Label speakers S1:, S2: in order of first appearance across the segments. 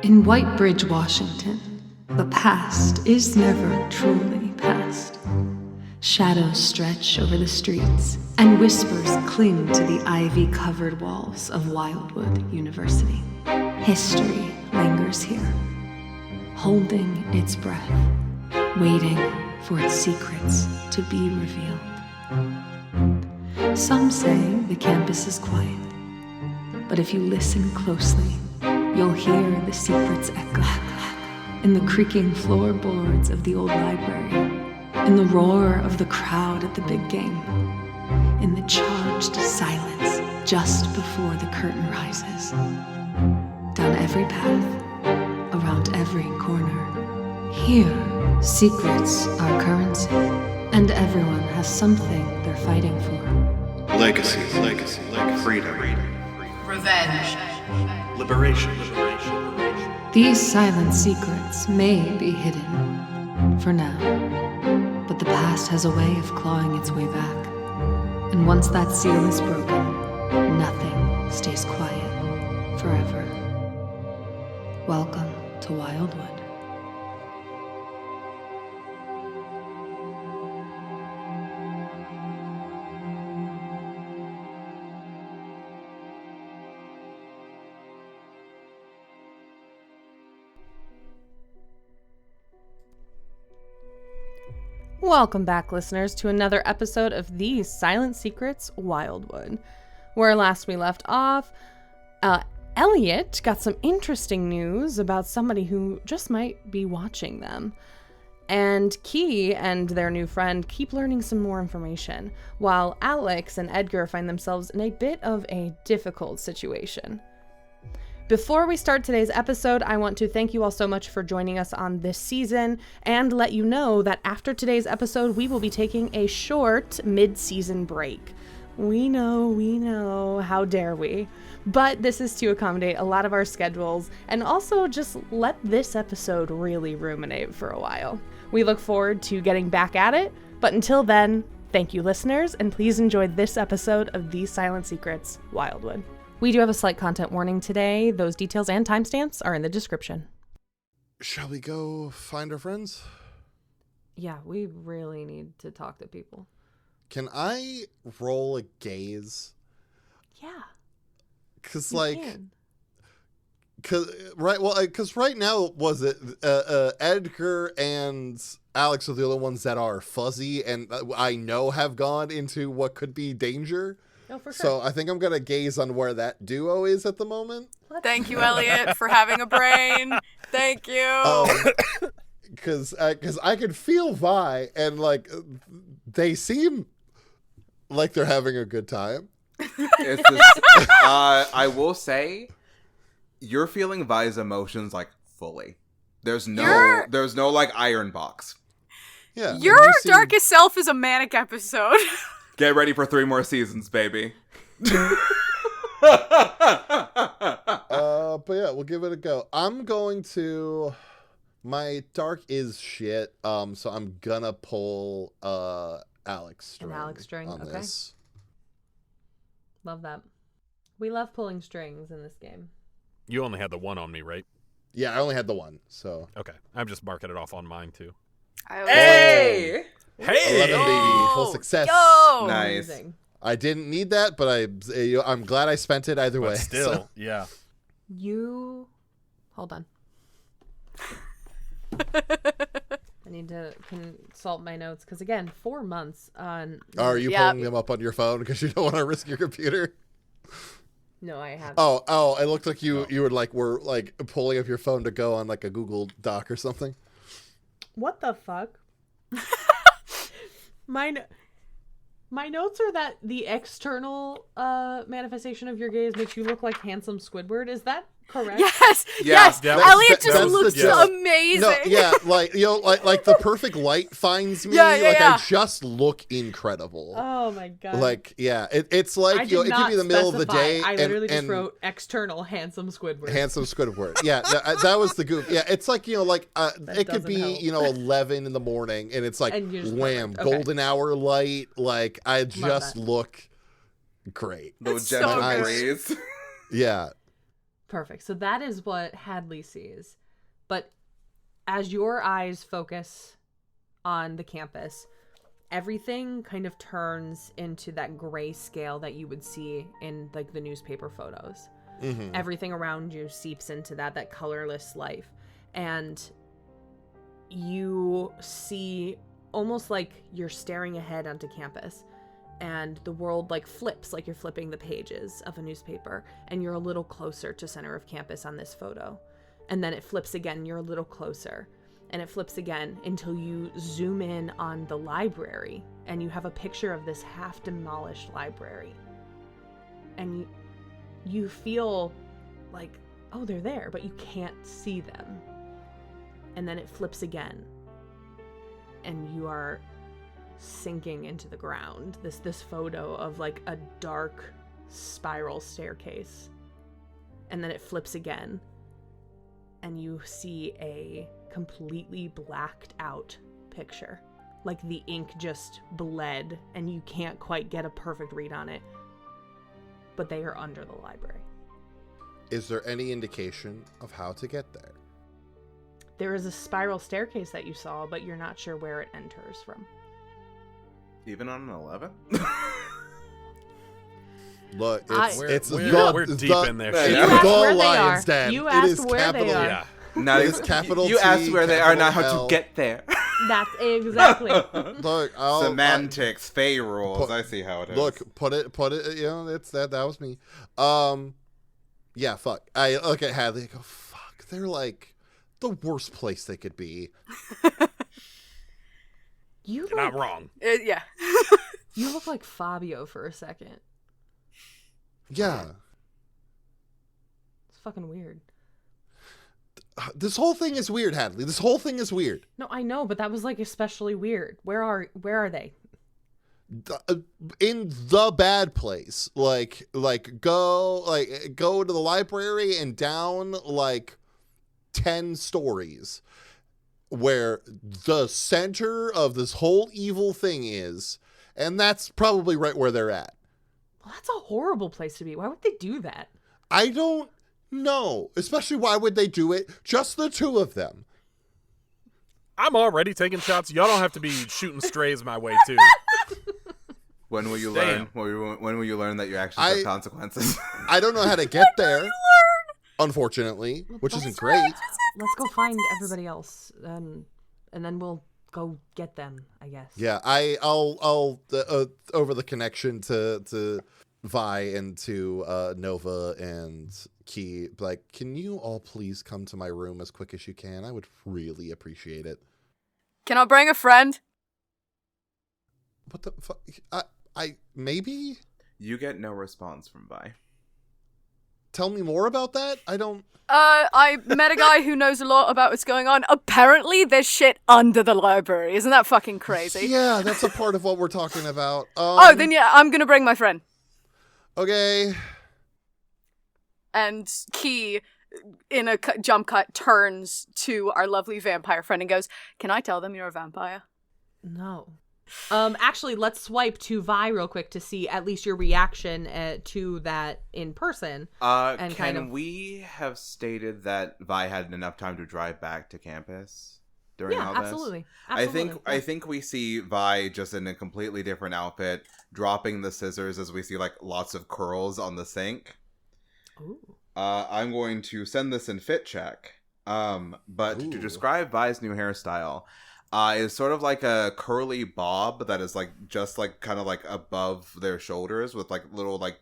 S1: In Whitebridge, Washington, the past is never truly past. Shadows stretch over the streets, and whispers cling to the ivy-covered walls of Wildwood University. History lingers here, holding its breath, waiting for its secrets to be revealed. Some say the campus is quiet, but if you listen closely, you'll hear the secrets echo in the creaking floorboards of the old library, in the roar of the crowd at the big game, in the charged silence just before the curtain rises. Down every path, around every corner, here, secrets are currency, and everyone has something they're fighting for.
S2: Legacy, freedom,
S3: Revenge.
S2: liberation.
S1: These silent secrets may be hidden, for now, but the past has a way of clawing its way back. And once that seal is broken, nothing stays quiet forever. Welcome to Wildwood.
S4: Welcome back, listeners, to another episode of These Silent Secrets Wildwood. Where last we left off, Elliot got some interesting news about somebody who just might be watching them. And Key and their new friend keep learning some more information, while Alex and Edgar find themselves in a bit of a difficult situation. Before we start today's episode, I want to thank you all so much for joining us on this season and let you know that after today's episode, we will be taking a short mid-season break. We know, how dare we? But this is to accommodate a lot of our schedules and also just let this episode really ruminate for a while. We look forward to getting back at it, but until then, thank you, listeners, and please enjoy this episode of These Silent Secrets Wildwood. We do have a slight content warning today. Those details and timestamps are in the description.
S5: Shall we go find our friends?
S4: Yeah, we really need to talk to people.
S5: Can I roll a gaze?
S4: Yeah.
S5: Because right now, was it Edgar and Alex are the only ones that are fuzzy and I know have gone into what could be danger.
S4: Oh, for sure.
S5: So I think I'm going to gaze on where that duo is at the moment.
S3: Thank you, Elliot, for having a brain. Thank you.
S5: Because I could feel Vi, and they seem like they're having a good time.
S6: I will say, you're feeling Vi's emotions fully. There's no iron box.
S5: Yeah.
S3: Your darkest self is a manic episode.
S6: Get ready for 3 more seasons, baby.
S5: But yeah, we'll give it a go. My dark is shit, so I'm gonna pull Alex string.
S4: An Alex string,
S5: on
S4: okay.
S5: this.
S4: Love that. We love pulling strings in this game.
S7: You only had the one on me, right?
S5: Yeah, I only had the one, so.
S7: Okay. I'm just marking it off on mine, too.
S6: Hey!
S5: 11, baby. Full success.
S3: Yo!
S6: Nice.
S4: Amazing.
S5: I didn't need that, but I'm glad I spent it either way.
S7: But still,
S5: so.
S7: yeah.
S4: Hold on. I need to consult my notes, because again, 4 months on...
S5: Are you pulling them up on your phone because you don't want to risk your computer?
S4: No, I haven't.
S5: Oh, it looked like you were pulling up your phone to go on a Google Doc or something.
S4: What the fuck? My notes are that the external manifestation of your gaze makes you look like handsome Squidward. Is that correct?
S3: Yes. Elliot just
S5: that's
S3: looks amazing.
S5: No, yeah, like the perfect light finds me. I just look incredible.
S4: Oh my god.
S5: It's like it could be the middle of the day.
S4: I literally just wrote external handsome Squidward.
S5: Handsome Squidward. Yeah, that was the goof. Yeah, it's like it could be
S4: help.
S5: 11 in the morning, and it's like wham,
S4: okay.
S5: golden hour light. I just look great.
S6: Little
S3: so
S6: gentle
S3: good.
S6: breeze.
S5: Yeah.
S4: Perfect. So that is what Hadley sees. But as your eyes focus on the campus, everything kind of turns into that gray scale that you would see in like the newspaper photos. Mm-hmm. Everything around you seeps into that colorless life. And you see almost like you're staring ahead onto campus. And the world like flips, like you're flipping the pages of a newspaper, and you're a little closer to center of campus on this photo. And then it flips again, you're a little closer, and it flips again until you zoom in on the library, and you have a picture of this half demolished library. And you feel like, oh, they're there, but you can't see them. And then it flips again, and you are sinking into the ground. This photo of like a dark spiral staircase. And then it flips again, and you see a completely blacked out picture. Like the ink just bled and you can't quite get a perfect read on it. But they are under the library.
S5: Is there any indication of how to get there?
S4: There is a spiral staircase that you saw, but you're not sure where it enters from.
S6: Even on an 11?
S5: Look,
S7: we're deep in there.
S5: It's the Lion's Den.
S4: You
S5: It
S4: asked
S5: is
S4: where
S5: capital.
S4: they are.
S7: Yeah.
S6: Now
S5: It is capital
S6: You
S5: T,
S6: asked where they are,
S5: capital
S6: not how
S5: L.
S6: to get there.
S4: That's exactly.
S5: Look,
S6: Semantics, Fey rules. I see how it is.
S5: Look, put it. You know, it's that was me. Yeah, fuck. I look at Hadley. I go, fuck. They're like the worst place they could be.
S7: You're not wrong.
S3: Yeah.
S4: You look like Fabio for a second.
S5: Yeah.
S4: It's fucking weird.
S5: This whole thing is weird, Hadley. This whole thing is weird.
S4: No, I know, but that was like especially weird. Where are they?
S5: In the bad place. Like go to the library and down like 10 stories where the center of this whole evil thing is, and that's probably right where they're at.
S4: Well, that's a horrible place to be. Why would they do that?
S5: I don't know. Especially, why would they do it? Just the two of them.
S7: I'm already taking shots. Y'all don't have to be shooting strays my way, too.
S6: When will you
S7: Damn.
S6: learn? When will you learn that you actually have consequences?
S5: I don't know how to get there. Unfortunately, which isn't great.
S4: Let's go find everybody else, and then we'll go get them, I guess.
S5: Yeah, I'll over the connection to Vi and to Nova and Key, like, can you all please come to my room as quick as you can? I would really appreciate it.
S3: Can I bring a friend?
S5: What the fuck? I maybe?
S6: You get no response from Vi.
S5: Tell me more about that? I don't...
S3: I met a guy who knows a lot about what's going on. Apparently, there's shit under the library. Isn't that fucking crazy?
S5: Yeah, that's a part of what we're talking about.
S3: Then yeah, I'm gonna bring my friend.
S5: Okay.
S3: And Key, in a jump cut, turns to our lovely vampire friend and goes, "Can I tell them you're a vampire?"
S4: No. Actually, let's swipe to Vi real quick to see at least your reaction to that in person. And
S6: can we have stated that Vi had enough time to drive back to campus during all this?
S4: Absolutely.
S6: I think we see Vi just in a completely different outfit, dropping the scissors as we see like lots of curls on the sink.
S4: Ooh.
S6: I'm going to send this in fit check. But to describe Vi's new hairstyle, is sort of like a curly bob that is like just like kind of like above their shoulders with like little like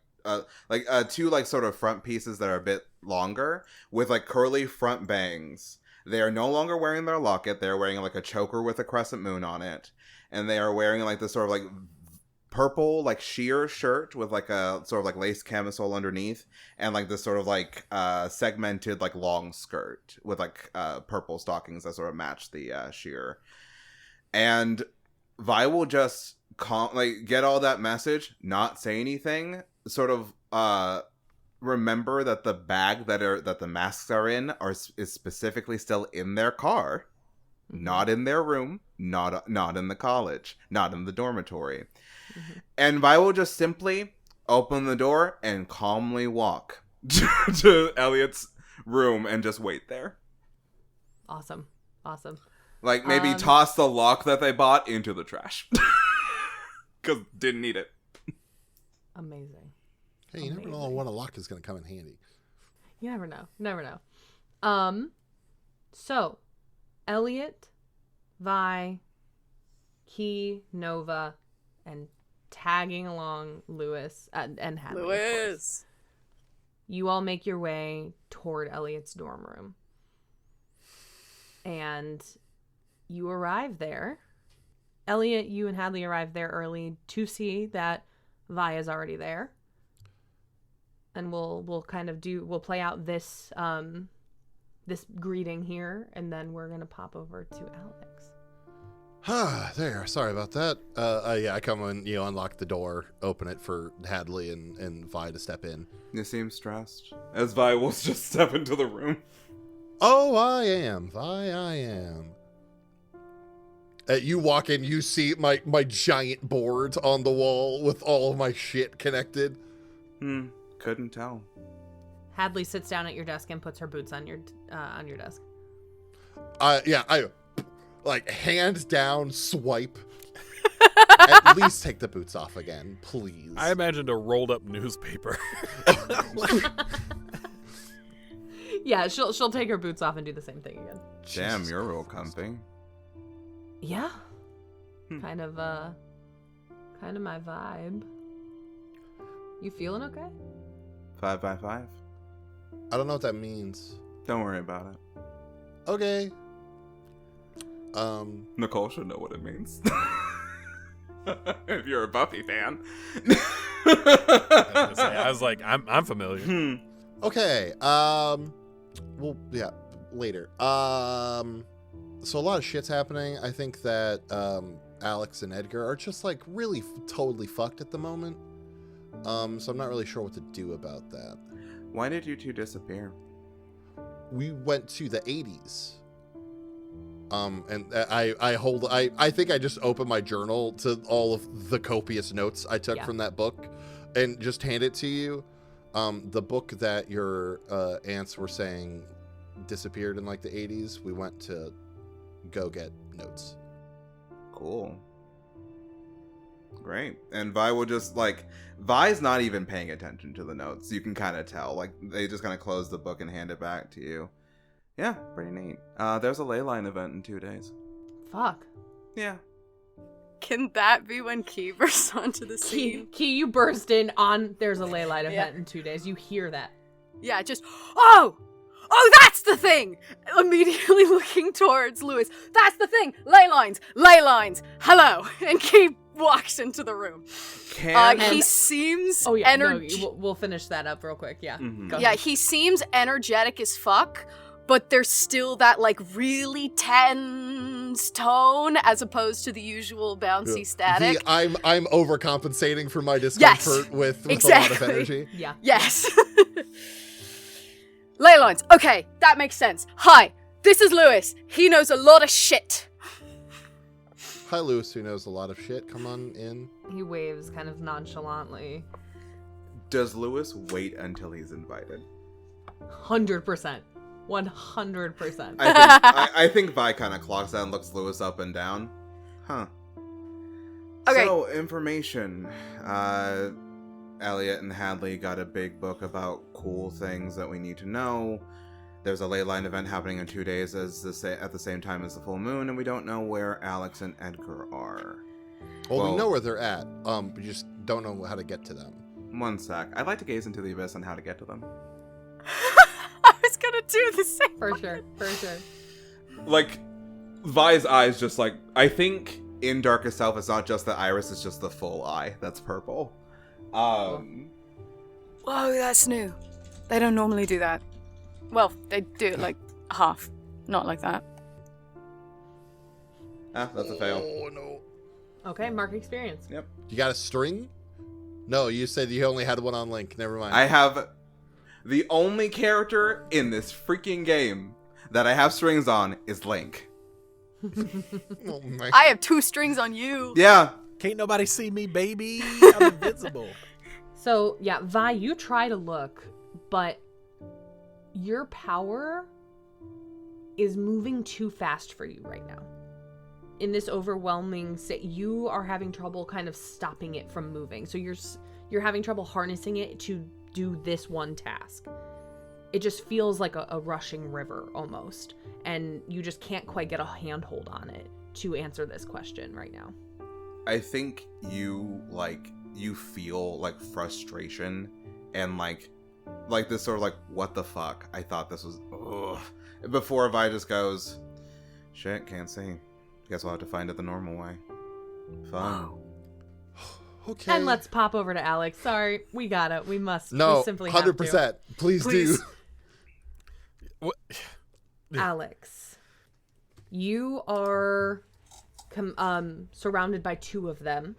S6: two like sort of front pieces that are a bit longer with like curly front bangs. They are no longer wearing their locket. They're wearing like a choker with a crescent moon on it, and they are wearing like this sort of like purple like sheer shirt with like a sort of like lace camisole underneath, and like this sort of like segmented like long skirt with like purple stockings that sort of match the sheer. And Vi will just get all that message, not say anything, sort of remember that the bag that the masks are in is specifically still in their car, not in their room, not in the college, not in the dormitory. Mm-hmm. And Vi will just simply open the door and calmly walk to Elliot's room and just wait there.
S4: Awesome.
S6: Like, maybe toss the lock that they bought into the trash. Because didn't need it.
S4: Amazing.
S5: Hey, you never know when a lock is going to come in handy.
S4: You never know. So, Elliot, Vi, Key, Nova, and tagging along Lewis and Hadley. Of course. You all make your way toward Elliot's dorm room. And you arrive there. Elliot, you and Hadley arrive there early to see that Vi is already there. And we'll play out this this greeting here, and then we're gonna pop over to Alex.
S5: There. Sorry about that. I come in, unlock the door, open it for Hadley and Vi to step in.
S6: You seem stressed. As Vi will just step into the room.
S5: Oh, I am. Vi, I am. You walk in, you see my giant board on the wall with all of my shit connected.
S6: Couldn't tell.
S4: Hadley sits down at your desk and puts her boots on your desk.
S5: I like hand down swipe. At least take the boots off again, please.
S7: I imagined a rolled up newspaper.
S4: Yeah, she'll take her boots off and do the same thing again.
S6: Damn,
S5: Jesus
S6: you're real
S5: Christ.
S6: comfy.
S4: Yeah. Kind of my vibe. You feeling okay?
S6: 5 by 5.
S5: I don't know what that means.
S6: Don't worry about it.
S5: Okay.
S6: Nicole should know what it means. If you're a Buffy fan.
S7: I was like, I'm familiar.
S5: Okay. Well, yeah, later. So a lot of shit's happening. I think that Alex and Edgar are just like really totally fucked at the moment. So I'm not really sure what to do about that.
S6: Why did you two disappear?
S5: We went to the 80s. And I think I just opened my journal to all of the copious notes I took from that book and just hand it to you. The book that your aunts were saying disappeared in like the 80s, we went to go get notes.
S6: Cool. Great. And Vi will just Vi's not even paying attention to the notes. You can kind of tell. Like, they just kind of close the book and hand it back to you. Yeah, pretty neat. There's a ley line event in 2 days.
S4: Fuck.
S6: Yeah.
S3: Can that be when Key bursts onto the scene?
S4: Key, you burst in on there's a ley line event in 2 days. You hear that.
S3: Yeah, just, oh, that's the thing! Immediately looking towards Lewis. That's the thing! Ley lines, hello! And Key walks into the room. He seems
S4: we'll finish that up real quick, yeah.
S6: Mm-hmm.
S4: Go
S3: Yeah,
S4: ahead.
S3: he seems energetic as fuck, but there's still that, really tense tone as opposed to the usual bouncy static.
S5: I'm overcompensating for my discomfort with
S3: exactly.
S5: a lot of energy.
S4: Yeah.
S3: Yes. Ley lines. Okay, that makes sense. Hi, this is Lewis. He knows a lot of shit.
S5: Hi, Lewis, who knows a lot of shit. Come on in.
S4: He waves kind of nonchalantly.
S6: Does Lewis wait until he's invited?
S4: 100%. 100%.
S6: I think Vi kind of clocks out and looks Lewis up and down. Huh.
S3: Okay.
S6: So, information. Elliot and Hadley got a big book about cool things that we need to know. There's a ley line event happening in 2 days at the same time as the full moon, and we don't know where Alex and Edgar are.
S5: Well, we know where they're at. We just don't know how to get to them.
S6: One sec. I'd like to gaze into the abyss on how to get to them.
S3: I was gonna do the same.
S4: For sure.
S6: Vi's eyes just I think in Darkest Self, it's not just the iris, it's just the full eye that's purple.
S3: Whoa, that's new. They don't normally do that. Well, they do it half, not like that.
S6: That's a fail.
S5: Oh, no.
S4: Okay, mark experience.
S6: Yep.
S5: You got a string? No, you said you only had one on Link. Never mind.
S6: I have the only character in this freaking game that I have strings on is Link.
S5: Oh, my.
S3: I have 2 strings on you.
S6: Yeah.
S7: Can't nobody see me, baby. I'm invincible.
S4: So, yeah, Vi, you try to look but your power is moving too fast for you right now. In this overwhelming state, you are having trouble kind of stopping it from moving. So you're having trouble harnessing it to do this one task. It just feels like a rushing river almost, and you just can't quite get a handhold on it to answer this question right now.
S6: I think you feel like frustration and like this sort of like, what the fuck? I thought this was before Vi just goes, shit, can't see. Guess we'll have to find it the normal way. Fun.
S5: Okay.
S4: And let's pop over to Alex. Sorry, we gotta. We must.
S5: No,
S4: we simply have to.
S5: 100%. Please do.
S7: What?
S4: Alex, you are surrounded by two of them.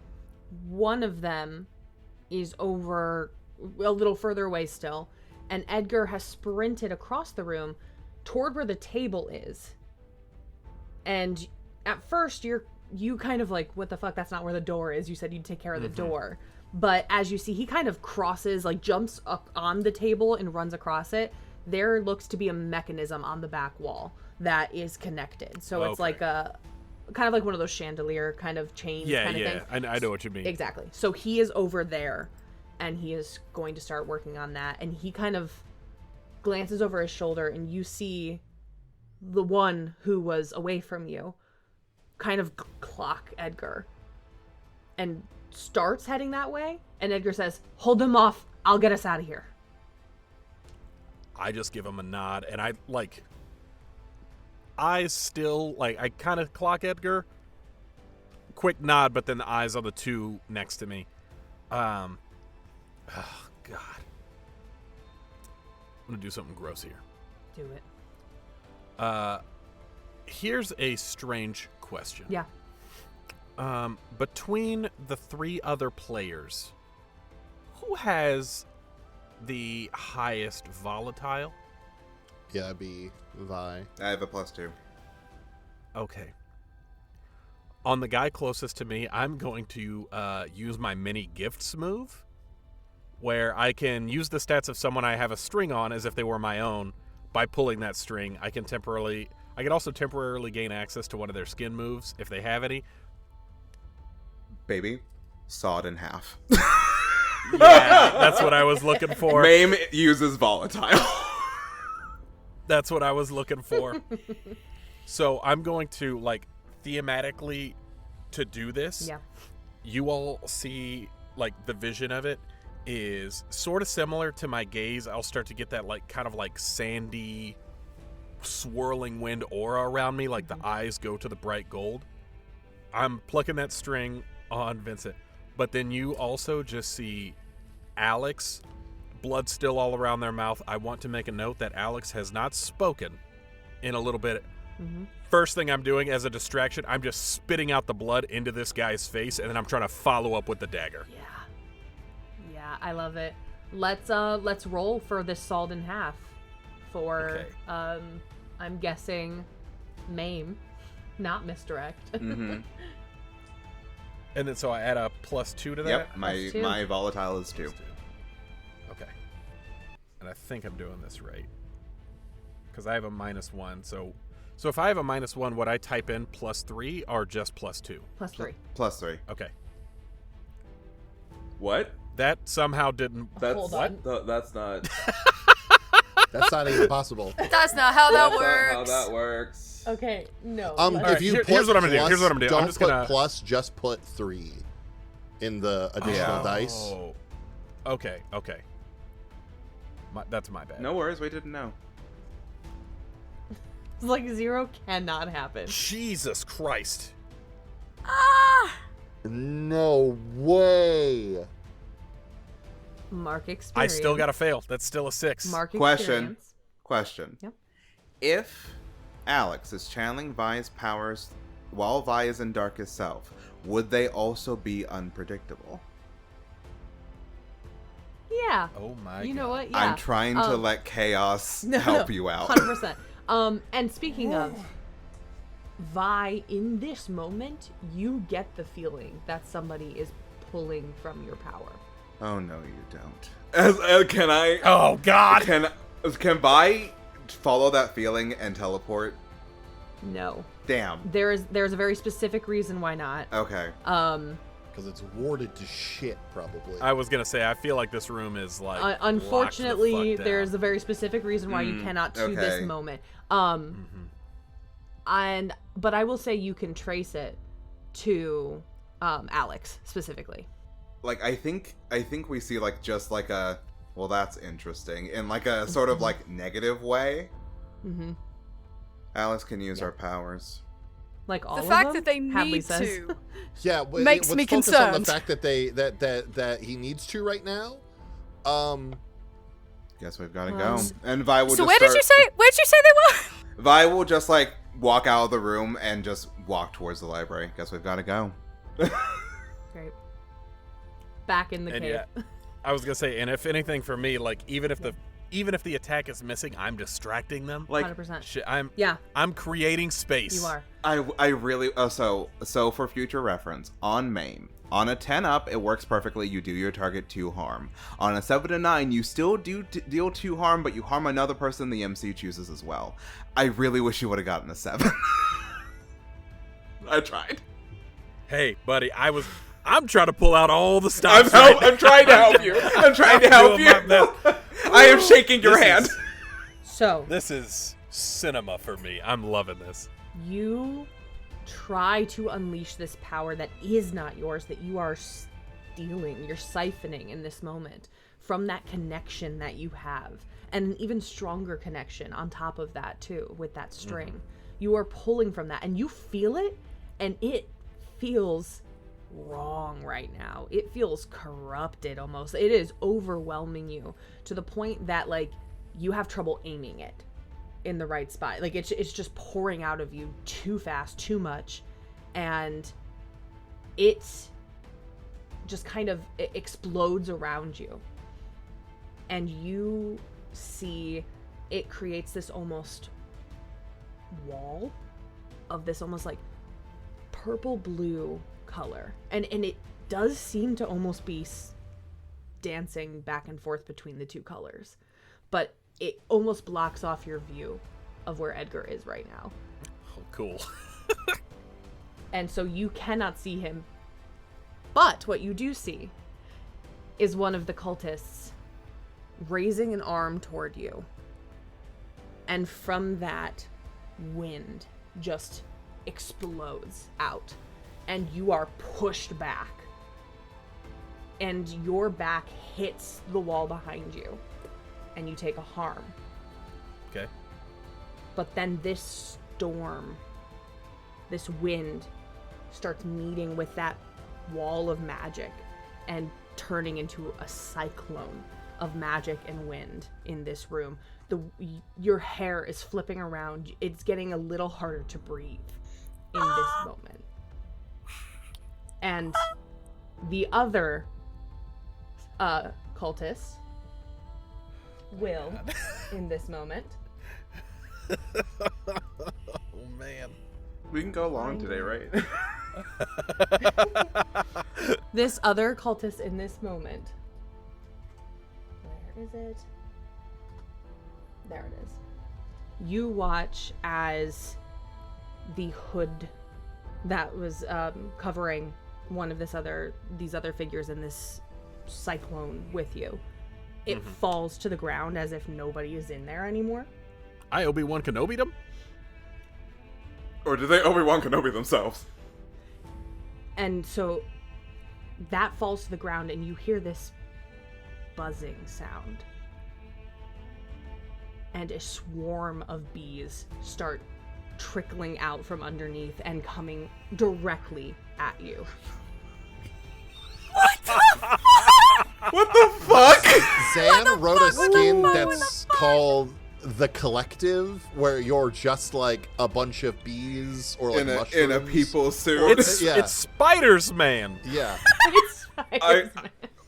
S4: One of them is over a little further away still, and Edgar has sprinted across the room toward where the table is. And at first, you kind of like, what the fuck? That's not where the door is. You said you'd take care of the door. But as you see, he kind of crosses, like jumps up on the table and runs across it. There looks to be a mechanism on the back wall that is connected. So it's like a kind of like one of those chandelier kind of chains kind of thing.
S7: I know what you mean.
S4: Exactly. So he is over there and he is going to start working on that. And he kind of glances over his shoulder and you see the one who was away from you kind of clock Edgar and starts heading that way. And Edgar says, hold them off. I'll get us out of here.
S7: I just give him a nod, and I kind of clock Edgar. Quick nod, but then the eyes on the two next to me. Oh, God. I'm going to do something gross here.
S4: Do it.
S7: Here's a strange question.
S4: Yeah.
S7: Between the three other players, who has the highest volatile?
S5: Yeah, that'd be Vi.
S6: I have a +2.
S7: Okay. On the guy closest to me, I'm going to use my mini gifts move, where I can use the stats of someone I have a string on as if they were my own. By pulling that string, I can also temporarily gain access to one of their skin moves if they have any.
S6: Baby, saw it in half.
S7: Yeah, that's what I was looking for.
S6: Mame uses volatile.
S7: That's what I was looking for. So I'm going to, thematically, to do this, you all see, the vision of it is sort of similar to my gaze. I'll start to get that, kind of sandy, swirling wind aura around me, the eyes go to the bright gold. I'm plucking that string on Vincent. But then you also just see Alex, blood still all around their mouth. I want to make a note that Alex has not spoken in a little bit.
S4: Mm-hmm.
S7: First thing I'm doing as a distraction, I'm just spitting out the blood into this guy's face, and then I'm trying to follow up with the dagger.
S4: Yeah, I love it. Let's roll for this sawed in half for I'm guessing maim, not misdirect.
S6: Mm-hmm.
S7: And then so I add a +2 to that?
S6: Yep, my volatile is 2.
S7: Okay. And I think I'm doing this right. Because I have a -1, so if I have a -1, would I type in +3 or just +2?
S4: +3.
S6: +3.
S7: Okay.
S8: What?
S7: That somehow didn't...
S4: Hold on.
S8: That's not...
S5: That's not even possible.
S3: That's not how that
S8: That's
S3: works.
S8: not how that works.
S4: Okay, no.
S5: If you put
S7: here's what I'm gonna do.
S5: plus,
S7: Here's what I'm gonna do.
S5: Don't
S7: I'm just
S5: put
S7: gonna...
S5: plus, just put 3 in the additional dice.
S7: Oh. Okay. That's my bad.
S6: No worries, we didn't know.
S4: It's 0 cannot happen.
S7: Jesus Christ.
S5: No way.
S4: Mark experience.
S7: I still gotta fail. That's still a 6.
S4: Mark
S6: Question.
S4: experience.
S6: Yep.
S4: Yep.
S6: If Alex is channeling Vi's powers while Vi is in darkest self, would they also be unpredictable?
S4: Yeah.
S7: Oh my
S4: You know
S7: God.
S4: what? Yeah.
S6: I'm trying to let chaos help you out.
S4: 100%. And speaking of Vi, in this moment, you get the feeling that somebody is pulling from your power.
S6: Oh no, you don't. Can I?
S7: Oh God!
S6: Can Vi follow that feeling and teleport?
S4: No.
S6: Damn.
S4: There's a very specific reason why not.
S6: Okay.
S5: Because it's warded to shit, probably.
S7: I was gonna say, I feel like this room is like.
S4: Unfortunately,
S7: locked the fuck down.
S4: there's a very specific reason why you cannot to this moment. But I will say you can trace it to Alex specifically.
S6: Like I think we see like just like a well, that's interesting in like a sort of like negative way. Mm-hmm. Alex can use our powers.
S4: Like all
S3: the
S4: of
S3: fact
S4: them?
S3: that they
S4: Hadley
S3: need
S4: says.
S3: to
S5: Yeah,
S3: makes me
S5: focus
S3: concerned.
S5: on the fact that that he needs to right now.
S6: Guess we've got to go. And Vi will.
S3: So
S6: just
S3: where'd you say they were?
S6: Vi will just like walk out of the room and just walk towards the library. Guess we've got to go.
S4: Great. Back in the
S7: And
S4: cave.
S7: yeah, I was gonna say, and if anything for me, like even if the attack is missing, I'm distracting them.
S6: Like
S4: 100%.
S7: I'm creating space.
S4: You are.
S6: I really so for future reference on MAME. On a 10 up, it works perfectly. You do your target 2 harm. On a 7 to 9, you still do deal 2 harm, but you harm another person the MC chooses as well. I really wish you would have gotten a 7. I tried.
S7: Hey, buddy, I'm trying to pull out all the stops.
S6: I'm trying to help you. I'm trying to help you. I am shaking your hand.
S4: So
S7: This is cinema for me. I'm loving this.
S4: you try to unleash this power that is not yours, that you are stealing, you're siphoning in this moment from that connection that you have, and an even stronger connection on top of that too, with that string. You are pulling from that, and you feel it, and it feels wrong right now. It feels corrupted almost. It is overwhelming you to the point that like you have trouble aiming it in the right spot. Like it's just pouring out of you too fast, too much, and it just kind of explodes around you, and you see it creates this almost wall of this almost like purple blue color, and it does seem to almost be dancing back and forth between the two colors, but it almost blocks off your view of where Edgar is right now.
S7: Oh, cool.
S4: And so you cannot see him. But what you do see is one of the cultists raising an arm toward you. And from that, wind just explodes out. And you are pushed back. And your back hits the wall behind you. And you take a harm.
S7: Okay.
S4: But then this storm, this wind, starts meeting with that wall of magic and turning into a cyclone of magic and wind in this room. Your hair is flipping around. It's getting a little harder to breathe in this moment. And the other cultist will, in this moment.
S7: Oh man.
S6: We can go long today, right?
S4: This other cultist in this moment. Where is it? There it is. You watch as the hood that was covering one of these other figures in this cyclone with you. It falls to the ground as if nobody is in there anymore.
S7: I Obi-Wan Kenobi'd him?
S6: Or did they Obi-Wan Kenobi themselves?
S4: And so that falls to the ground and you hear this buzzing sound. And a swarm of bees start trickling out from underneath and coming directly at you.
S6: What the fuck?
S5: Zan wrote a skin that's called The Collective, where you're just like a bunch of bees or like mushrooms.
S6: In a people suit.
S7: It's Spiders, man.
S5: Yeah.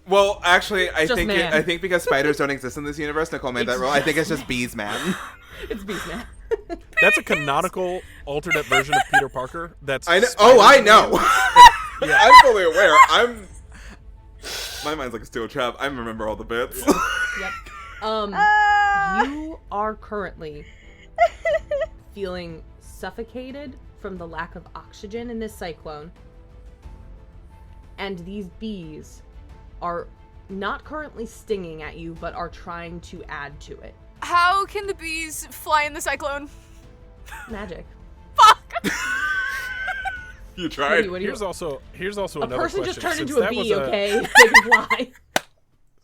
S6: Well, actually, I
S4: just man.
S6: I think because spiders don't exist in this universe, Nicole made that rule. I think it's just bees, man.
S4: It's bees, man.
S7: That's a canonical alternate version of Peter Parker. That's
S6: I know.
S7: Spider-Man.
S6: I know.
S7: Yeah.
S6: I'm fully aware. My mind's like a steel trap. I remember all the bits.
S4: Yep. You are currently feeling suffocated from the lack of oxygen in this cyclone. And these bees are not currently stinging at you, but are trying to add to it.
S3: How can the bees fly in the cyclone?
S4: Magic.
S3: Fuck!
S6: You tried.
S4: What do you
S7: Here's also
S4: a
S7: another
S4: person
S7: question.
S4: just turned
S7: Since
S4: into a
S7: that
S4: bee,
S7: was
S4: okay? They can fly.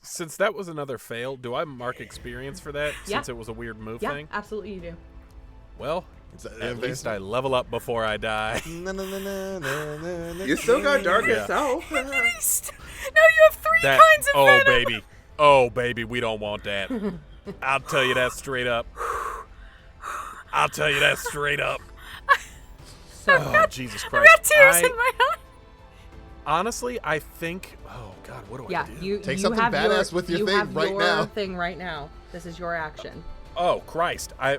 S7: Since that was another fail, do I mark experience for that?
S4: Yeah.
S7: Since it was a weird move
S4: Yeah,
S7: thing?
S4: absolutely you do.
S7: Well, at least I level up before I die.
S6: You still got darkest self.
S3: Now you have 3 kinds of venom.
S7: Baby. Oh, baby, we don't want that. I'll tell you that straight up. I'll tell you that straight up. Oh, Jesus Christ.
S3: I've got tears in my eyes.
S7: Honestly, I think... Oh, God, what do I do?
S4: You
S5: Take
S4: you
S5: something
S4: have
S5: badass with your thing right now.
S4: Thing right now. This is your action.
S7: Oh, Christ. My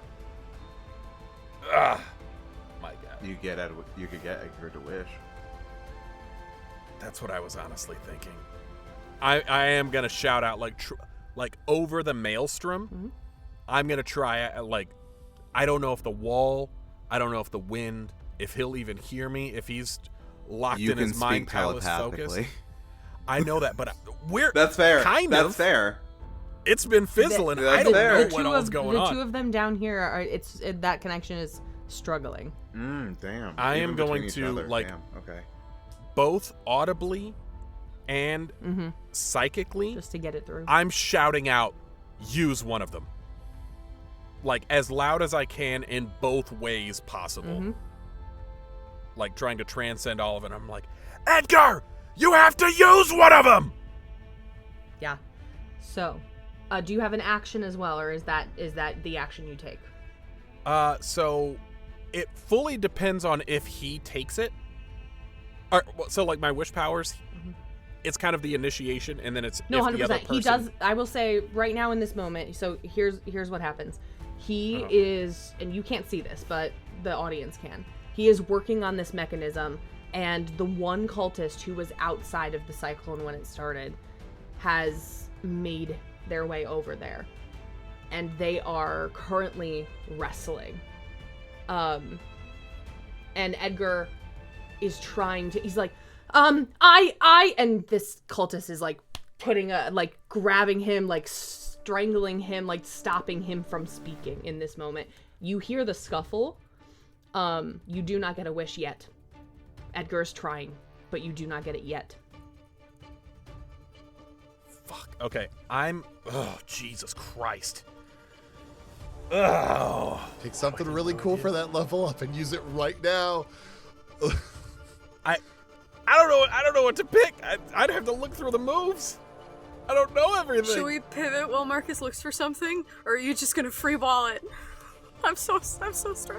S7: God.
S6: You could get Edgar to wish.
S7: That's what I was honestly thinking. I am going to shout out, like over the maelstrom.
S4: Mm-hmm.
S7: I'm going to try, I don't know if the wall, I don't know if the wind, if he'll even hear me, if he's locked in his mind palace focus. I know that, but
S6: That's fair.
S7: That's
S6: fair.
S7: It's been fizzling.
S6: That's
S7: I don't
S6: fair.
S7: know what all's going on.
S4: The two of them down here are that connection is struggling.
S6: Damn.
S7: I am
S6: Even
S7: going
S6: between each
S7: to,
S6: other.
S7: like-
S6: Damn. Okay.
S7: Both audibly and psychically,
S4: Just to get it through.
S7: I'm shouting out, use one of them. Like, as loud as I can in both ways possible. Like, trying to transcend all of it. I'm like, Edgar, you have to use one of them!
S4: Yeah. So, do you have an action as well, or is that the action you take?
S7: So it fully depends on if he takes it. So, like, my wish powers, it's kind of the initiation, and then it's
S4: No,
S7: if
S4: 100%.
S7: the other person...
S4: He does. I will say right now in this moment. So here's what happens. He is, and you can't see this, but the audience can. He is working on this mechanism, and the one cultist who was outside of the cyclone when it started has made their way over there, and they are currently wrestling. And Edgar is trying to. He's like, I, and this cultist is like grabbing him, like strangling him, like stopping him from speaking in this moment. You hear the scuffle. You do not get a wish yet. Edgar's trying, but you do not get it yet.
S7: Fuck. Okay. Oh, Jesus Christ. Oh.
S5: Take something really cool for that level up and use it right now.
S7: I don't know what to pick. I'd have to look through the moves. I don't know everything.
S3: Should we pivot while Marcus looks for something? Or are you just gonna free ball it? I'm so stressed.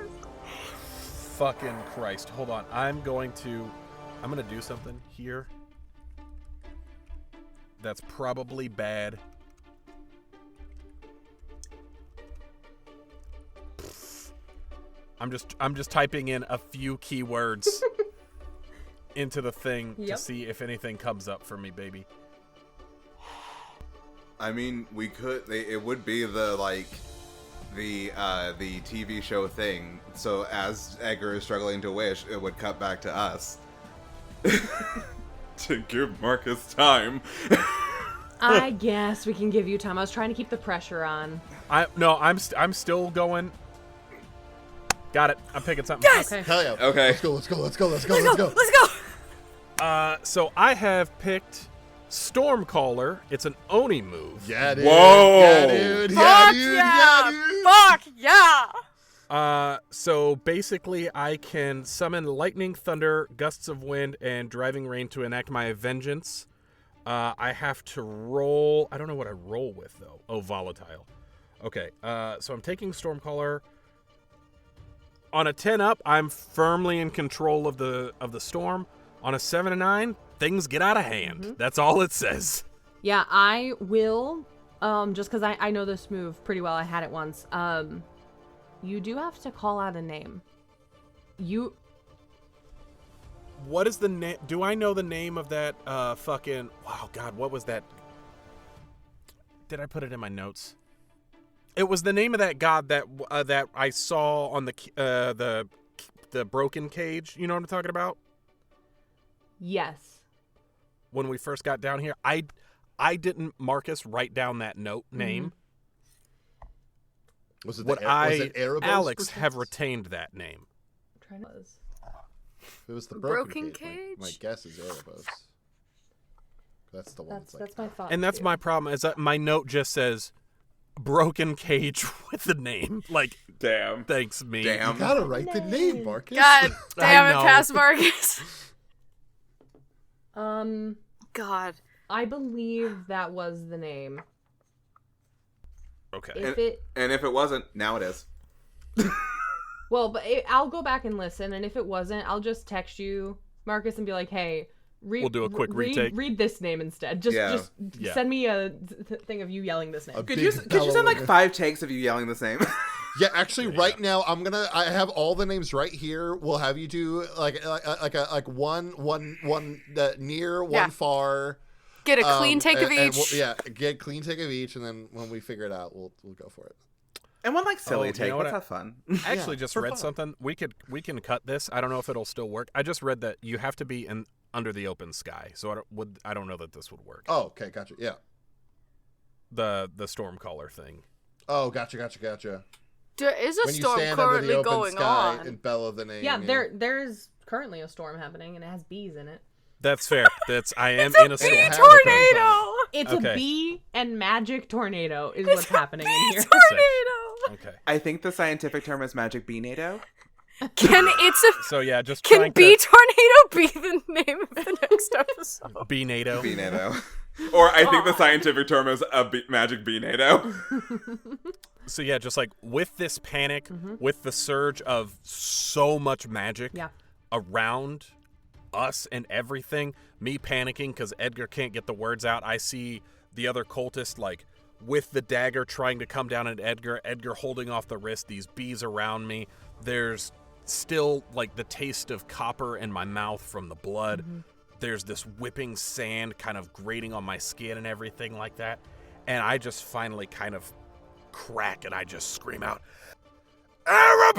S7: Fucking Christ. Hold on. I'm gonna do something here. That's probably bad. I'm just typing in a few keywords into the thing to see if anything comes up for me, baby.
S6: I mean, we could. It would be the TV show thing. So as Edgar is struggling to wish, it would cut back to us to give Marcus time.
S4: I guess we can give you time. I was trying to keep the pressure on.
S7: I'm still going. Got it. I'm picking something.
S3: Yes!
S4: Okay.
S5: Hell yeah.
S6: Okay.
S5: Let's go.
S3: Let's go!
S7: I have picked Stormcaller. It's an Oni move.
S5: Yeah, dude.
S6: Whoa.
S5: Yeah, dude. Yeah,
S3: Fuck
S5: dude.
S3: yeah!
S5: Yeah, dude.
S3: Fuck yeah!
S7: So basically I can summon lightning, thunder, gusts of wind, and driving rain to enact my vengeance. I have to roll. I don't know what I roll with though. Oh, volatile. Okay. So I'm taking Stormcaller. On a 10 up, I'm firmly in control of the storm. On a 7 and 9, things get out of hand. That's all it says.
S4: Yeah, I will. Just because I know this move pretty well. I had it once. You do have to call out a name.
S7: What is the name? Do I know the name of that fucking... Wow, God, what was that? Did I put it in my notes? It was the name of that god that that I saw on the broken cage. You know what I'm talking about?
S4: Yes.
S7: When we first got down here, I didn't, Marcus, write down that name.
S5: Was it
S7: Would
S5: was it Erebos,
S7: Alex,
S5: perchance?
S7: have retained that name?
S5: If it was the
S3: Broken
S5: cage.
S3: Cage?
S5: My guess is Erebos. That's the one.
S4: That's my thought.
S7: And that's
S4: too.
S7: my problem, is that my note just says broken cage with the name. Like,
S6: Damn.
S7: thanks, me.
S6: Damn.
S5: You gotta write the name, Marcus.
S3: God damn it,
S7: know.
S3: Pass Marcus. God.
S4: I believe that was the name.
S7: Okay.
S6: And if it wasn't, now it is.
S4: Well, but I'll go back and listen, and if it wasn't, I'll just text you, Marcus, and be like, "Hey,
S7: We'll do a quick retake.
S4: Read this name instead. Just
S7: Yeah.
S4: send me a thing of you yelling this name."
S6: Could you send like 5 takes of you yelling the same?
S5: Yeah, actually, right now I have all the names right here. We'll have you do like one near, one far.
S3: Get a clean take of
S5: and
S3: each.
S5: get clean take of each, and then when we figure it out, we'll go for it.
S6: And one like silly
S7: you
S6: take.
S7: know what?
S6: Let's have fun.
S7: I actually just
S5: for
S7: read
S5: fun.
S7: something. We can cut this. I don't know if it'll still work. I just read that you have to be under the open sky. So I don't know that this would work.
S5: Oh, okay, gotcha. Yeah.
S7: The storm caller thing.
S5: Oh, gotcha.
S3: There is a
S5: When you
S3: storm
S5: stand under the
S3: currently
S5: open
S3: going
S5: sky
S3: on.
S5: and bellow the name.
S4: Yeah, there's currently a storm happening, and it has bees in it.
S7: That's fair. I am in a storm.
S3: Bee
S5: have a
S3: tornado!
S4: It's
S7: Okay.
S4: a bee and magic tornado is what's happening in here.
S3: Tornado!
S7: Okay.
S6: I think the scientific term is magic bee-nado.
S3: Can
S7: So yeah, just
S3: Can
S7: trying
S3: Bee
S7: to
S3: Tornado be the name of the next episode?
S7: be NATO.
S6: Bee-nado. Or I think the scientific term is magic bee-nado.
S7: So yeah, just like with this panic, with the surge of so much magic
S4: Yeah.
S7: around us and everything, me panicking because Edgar can't get the words out. I see the other cultist like with the dagger trying to come down at Edgar holding off the wrist, these bees around me. There's still like the taste of copper in my mouth from the blood. There's this whipping sand kind of grating on my skin and everything like that. And I just finally kind of crack and I just scream out, Erebos!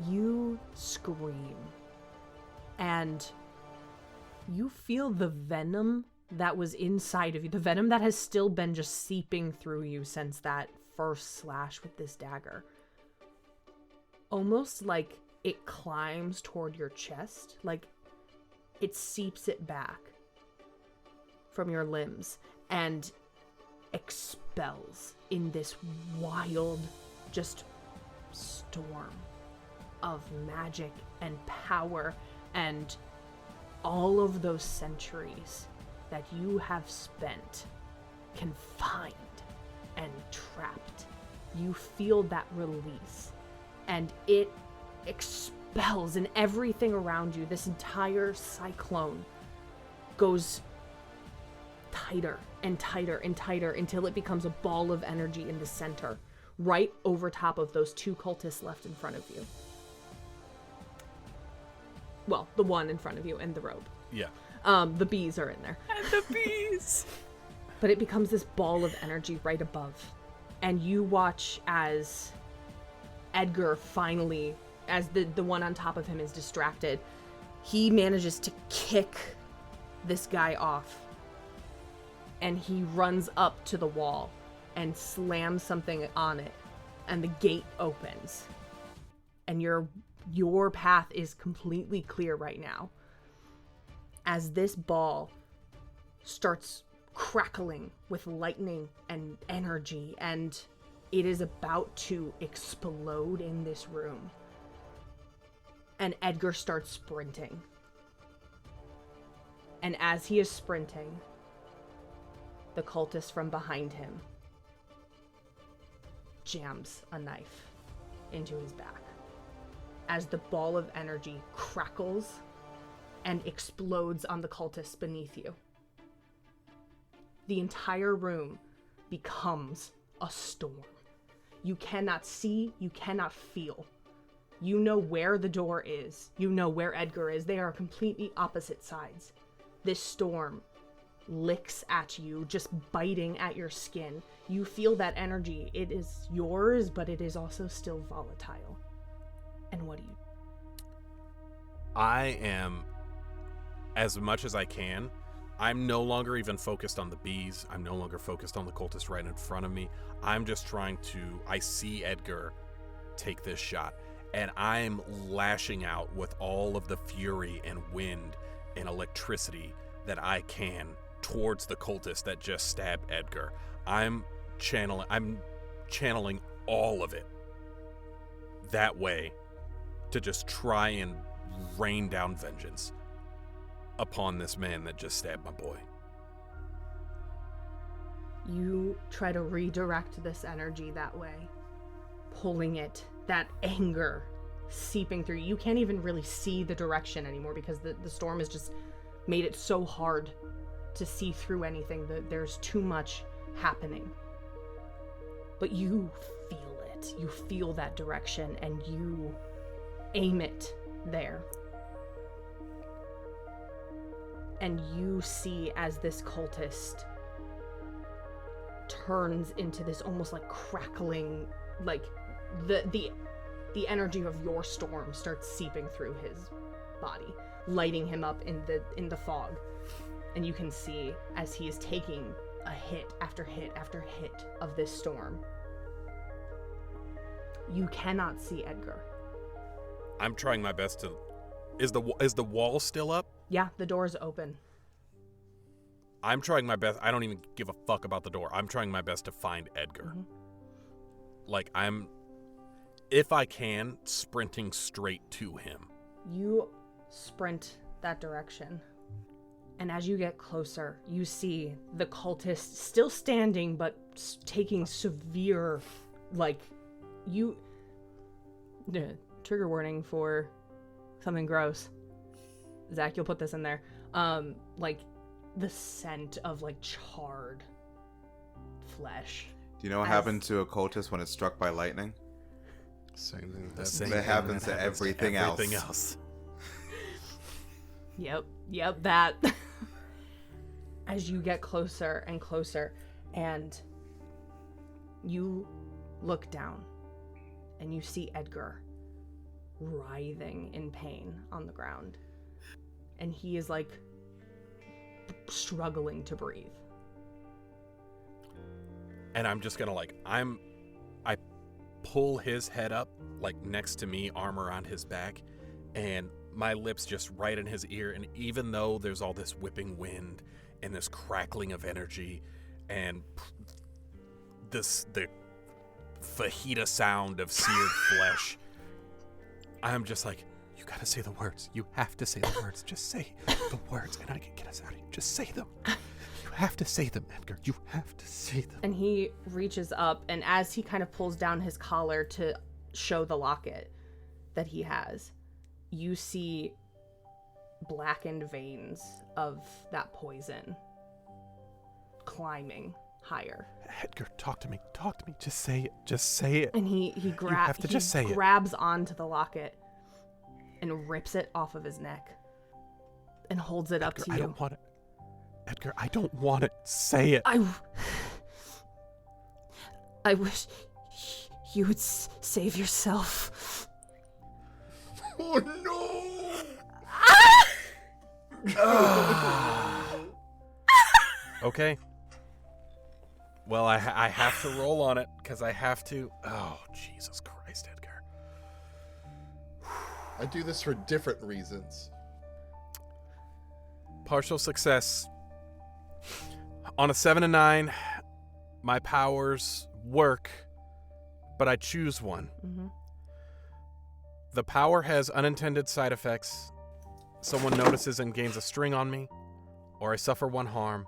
S4: You scream, and you feel the venom that was inside of you, the venom that has still been just seeping through you since that first slash with this dagger. Almost like it climbs toward your chest, like it seeps it back from your limbs and expels in this wild, just storm of magic and power and all of those centuries that you have spent confined and trapped. You feel that release, and it expels, and everything around you, this entire cyclone, goes tighter and tighter and tighter until it becomes a ball of energy in the center, right over top of those 2 cultists left in front of you. Well, the one in front of you and the robe.
S7: Yeah.
S4: The bees are in there.
S3: And the bees.
S4: But it becomes this ball of energy right above. And you watch as Edgar finally, as the one on top of him is distracted, he manages to kick this guy off. And he runs up to the wall and slams something on it. And the gate opens. And your path is completely clear right now. As this ball starts crackling with lightning and energy, and it is about to explode in this room. And Edgar starts sprinting. And as he is sprinting, the cultist from behind him jams a knife into his back. As the ball of energy crackles and explodes on the cultists beneath you. The entire room becomes a storm. You cannot see, you cannot feel. You know where the door is. You know where Edgar is. They are completely opposite sides. This storm licks at you, just biting at your skin. You feel that energy. It is yours, but it is also still volatile. And what do you?
S7: I am, as much as I can, I'm no longer even focused on the bees. I'm no longer focused on the cultist right in front of me. I'm just trying to, I see Edgar take this shot, and I'm lashing out with all of the fury and wind and electricity that I can towards the cultist that just stabbed Edgar. I'm channeling all of it that way to just try and rain down vengeance upon this man that just stabbed my boy.
S4: You try to redirect this energy that way, pulling it, that anger seeping through. You can't even really see the direction anymore because the storm has just made it so hard to see through anything. There's too much happening. But you feel it. You feel that direction and you aim it there. And you see as this cultist turns into this almost like crackling, like the energy of your storm starts seeping through his body, lighting him up in the fog. And you can see as he is taking a hit after hit after hit of this storm. You cannot see Edgar.
S7: I'm trying my best to... Is the wall still up?
S4: Yeah, the door is open.
S7: I'm trying my best. I don't even give a fuck about the door. I'm trying my best to find Edgar.
S4: Mm-hmm.
S7: Like, I'm, if I can, sprinting straight to him.
S4: You sprint that direction. And as you get closer, you see the cultist still standing, but taking severe, like, trigger warning for something gross. Zach, you'll put this in there. Like, the scent of, like, charred flesh.
S6: Do you know what happened to a cultist when it's struck by lightning?
S5: Same thing.
S6: That happens to everything else.
S4: Yep, that. As you get closer and closer, and you look down, and you see Edgar writhing in pain on the ground. And he is, like, struggling to breathe.
S7: And I'm just gonna, like, I pull his head up, like, next to me, arm around his back, and my lips just right in his ear. And even though there's all this whipping wind and this crackling of energy and the fajita sound of seared flesh, I'm just like, you gotta say the words. You have to say the words. Just say the words and I can get us out of here. Just say them. You have to say them, Edgar. You have to say them.
S4: And he reaches up, and as he kind of pulls down his collar to show the locket that he has, you see blackened veins of that poison climbing higher.
S7: Edgar, talk to me. Just say it. Just say it.
S4: And he grabs onto the locket and rips it off of his neck and holds it up to you.
S7: I don't want it. Edgar, I don't want it. Say it.
S1: I wish you would save yourself.
S5: Oh no!
S7: Okay. Well, I have to roll on it because I have to. Oh, Jesus Christ, Edgar.
S5: I do this for different reasons.
S7: Partial success. On a 7 and 9, my powers work, but I choose one.
S4: Mm-hmm.
S7: The power has unintended side effects. Someone notices and gains a string on me, or I suffer one harm.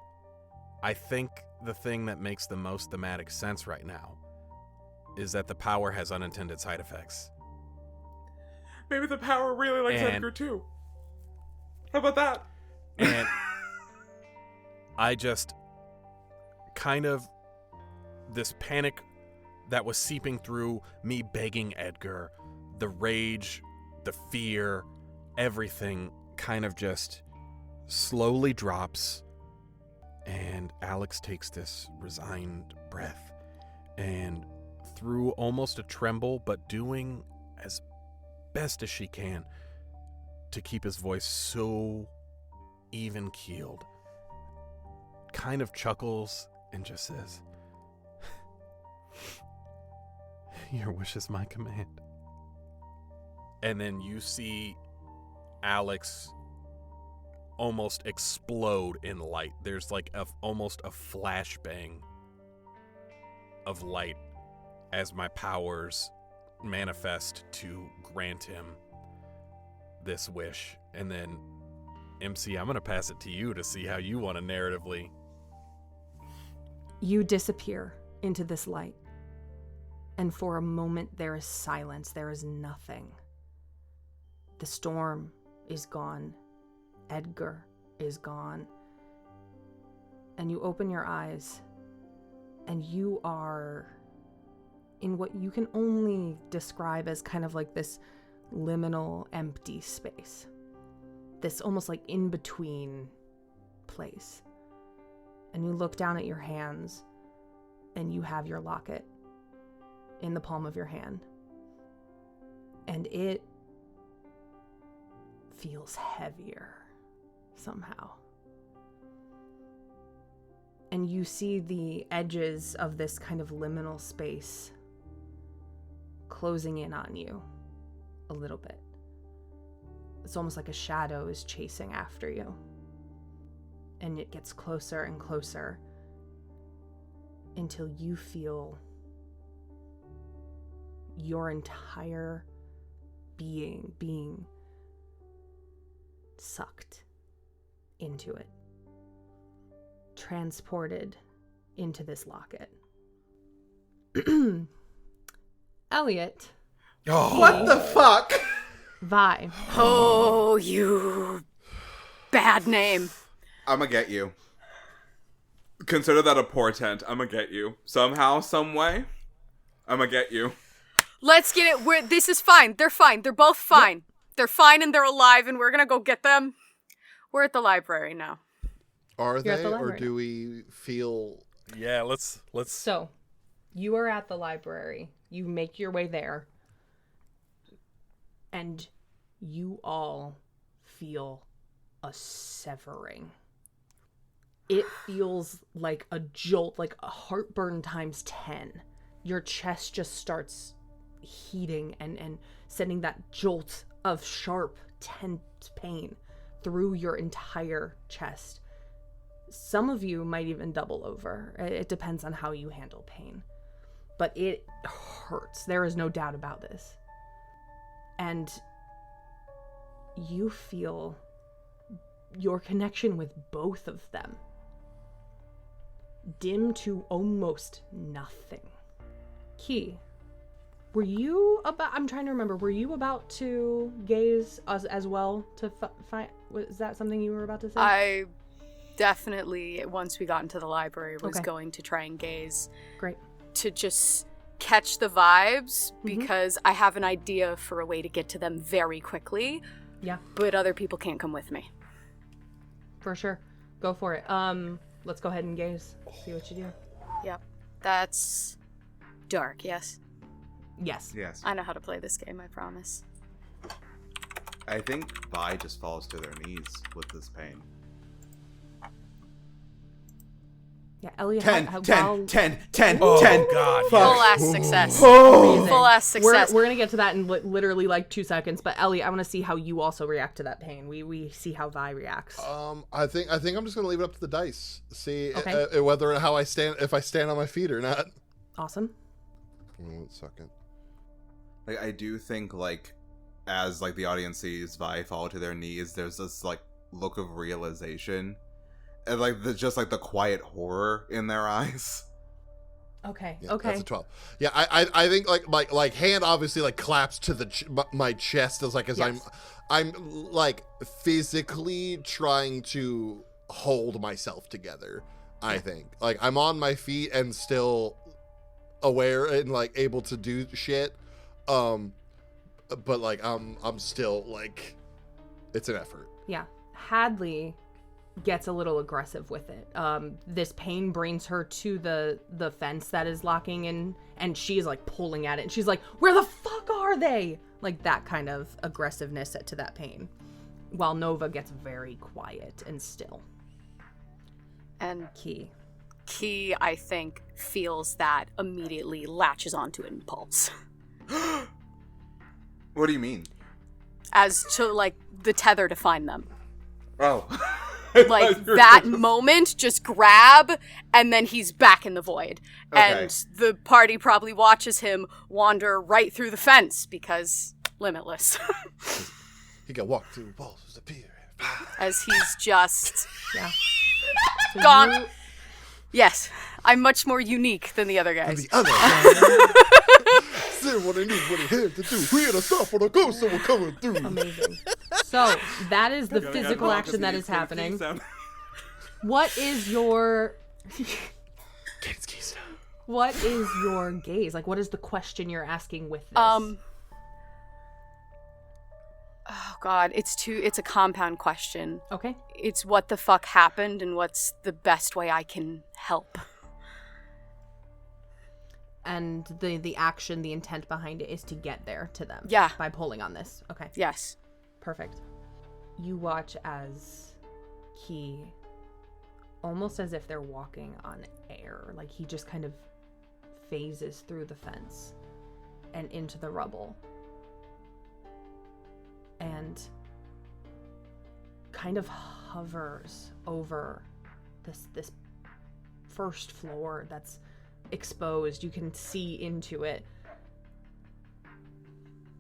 S7: I think the thing that makes the most thematic sense right now is that the power has unintended side effects.
S6: Maybe the power really likes Edgar too. How about that?
S7: And I just kind of, this panic that was seeping through me begging Edgar, the rage, the fear, everything kind of just slowly drops, and Alex takes this resigned breath, and through almost a tremble, but doing as best as she can to keep his voice so even-keeled, kind of chuckles and just says, "Your wish is my command." And then you see Alex almost explode in light. There's like almost a flashbang of light as my powers manifest to grant him this wish. And then, MC, I'm going to pass it to you to see how you want to narratively.
S4: You disappear into this light, and for a moment there is silence. There is nothing. The storm is gone. Edgar is gone. And you open your eyes, and you are in what you can only describe as kind of like this liminal empty space. This almost like in-between place. And you look down at your hands, and you have your locket in the palm of your hand. And it feels heavier somehow. And you see the edges of this kind of liminal space closing in on you a little bit. It's almost like a shadow is chasing after you. And it gets closer and closer until you feel your entire being sucked into it, transported into this locket. Elliot.
S7: Oh.
S6: What the fuck?
S4: Vi.
S3: Oh, you bad name.
S6: I'ma get you. Consider that a portent. I'ma get you. Somehow, some way, I'ma get you.
S3: Let's get it. This is fine. They're fine. They're both fine. Yep. They're fine and they're alive, and we're gonna go get them. We're at the library now.
S5: Are they, or do we feel...
S7: Yeah, let's...
S4: So, you are at the library. You make your way there. And you all feel a severing. It feels like a jolt, like a heartburn times 10. Your chest just starts heating and sending that jolt of sharp, tense pain through your entire chest. Some of you might even double over. It depends on how you handle pain. But it hurts. There is no doubt about this. And you feel your connection with both of them dim to almost nothing. Key, were you about... I'm trying to remember. Were you about to gaze as well to find... Was that something you were about to say?
S3: I definitely, once we got into the library, was going to try and gaze.
S4: Great.
S3: To just catch the vibes, because I have an idea for a way to get to them very quickly.
S4: Yeah.
S3: But other people can't come with me.
S4: For sure. Go for it. Let's go ahead and gaze. See what you do.
S3: Yep. That's dark, yes?
S4: Yes.
S6: Yes.
S3: I know how to play this game, I promise.
S6: I think Vi just falls to their knees with this pain.
S4: Yeah, Elliot.
S6: 10.
S7: Oh,
S6: 10.
S7: God.
S3: Full-ass success.
S6: Oh.
S3: Full-ass success.
S4: We're going to get to that in literally like 2 seconds. But Elliot, I want to see how you also react to that pain. We see how Vi reacts.
S5: I think I'm just going to leave it up to the dice. See whether how I stand, if I stand on my feet or not.
S4: Awesome.
S5: 1 second.
S6: Like, I do think, like, as like the audience sees Vi fall to their knees, there's this like look of realization, and like just like the quiet horror in their eyes.
S4: Okay.
S5: Yeah,
S4: okay.
S5: That's a 12. Yeah, I think like hand obviously like claps to my chest as
S4: Yes.
S5: I'm like physically trying to hold myself together. I think like I'm on my feet and still aware and like able to do shit. but like I'm still like, it's an effort.
S4: Yeah. Hadley gets a little aggressive with it. This pain brings her to the fence that is locking in, and she's like pulling at it, and she's like, where the fuck are they? Like that kind of aggressiveness to that pain. While Nova gets very quiet and still.
S3: And
S4: Key,
S3: I think, feels that, immediately latches onto an impulse.
S6: What do you mean?
S3: As to, like, the tether to find them.
S6: Oh.
S3: Like, that moment, just grab, and then he's back in the void.
S6: Okay.
S3: And the party probably watches him wander right through the fence, because limitless.
S5: He can walk through walls, disappear.
S3: As he's just
S4: So
S3: gone. Yes, I'm much more unique than the other
S5: And
S3: guys.
S5: the other guy said what he knew, what he had to do. We had to stop for the ghosts that were coming through.
S4: Amazing. So that is the physical action that is happening. What is your What is your gaze? Like, what is the question you're asking with this?
S3: Oh god, it's a compound question.
S4: Okay.
S3: It's what the fuck happened and what's the best way I can help.
S4: And the action, the intent behind it is to get there to them.
S3: Yeah.
S4: By pulling on this. Okay.
S3: Yes.
S4: Perfect. You watch as he, almost as if they're walking on air, like he just kind of phases through the fence and into the rubble. And kind of hovers over this first floor that's exposed. You can see into it,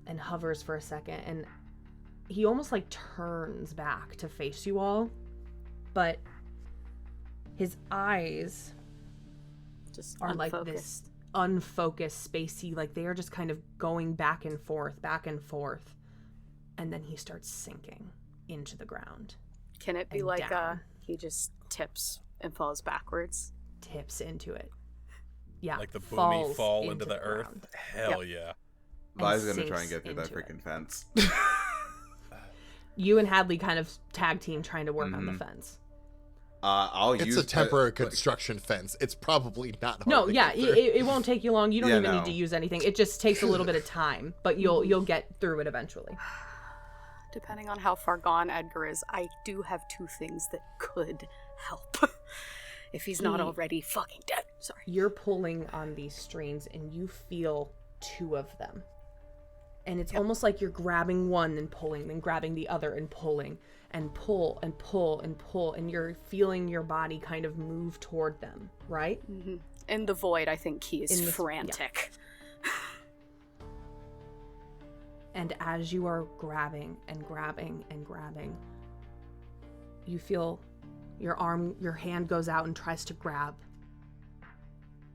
S4: and hovers for a second, and he almost like turns back to face you all, but his eyes
S3: Just
S4: are like this unfocused, spacey, like they are just kind of going back and forth, and then he starts sinking into the ground.
S3: Can it be
S4: and
S3: like
S4: down.
S3: he just tips and falls backwards?
S4: Tips into it. Yeah.
S7: Like the boomy
S4: falls
S7: fall into the earth.
S4: ground.
S7: Hell yeah.
S6: I was
S4: and
S6: gonna try and
S4: sinks
S6: get through that
S4: into it.
S6: freaking fence.
S4: You and Hadley kind of tag team trying to work on the fence.
S6: I'll use
S5: It's a temporary construction fence. It's probably not hard
S4: No,
S5: to
S4: yeah,
S5: get through.
S4: it won't take you long. You don't
S6: Yeah,
S4: even
S6: no.
S4: need to use anything. It just takes a little bit of time, but you'll get through it eventually.
S3: Depending on how far gone Edgar is, I do have two things that could help. If he's not already fucking dead. Sorry.
S4: You're pulling on these strings and you feel two of them. And it's almost like you're grabbing one and pulling, then grabbing the other and pulling, and pull and pull and pull, and you're feeling your body kind of move toward them, right?
S3: Mm-hmm. In the void, I think he is frantic.
S4: And as you are grabbing and grabbing and grabbing, you feel your hand goes out and tries to grab,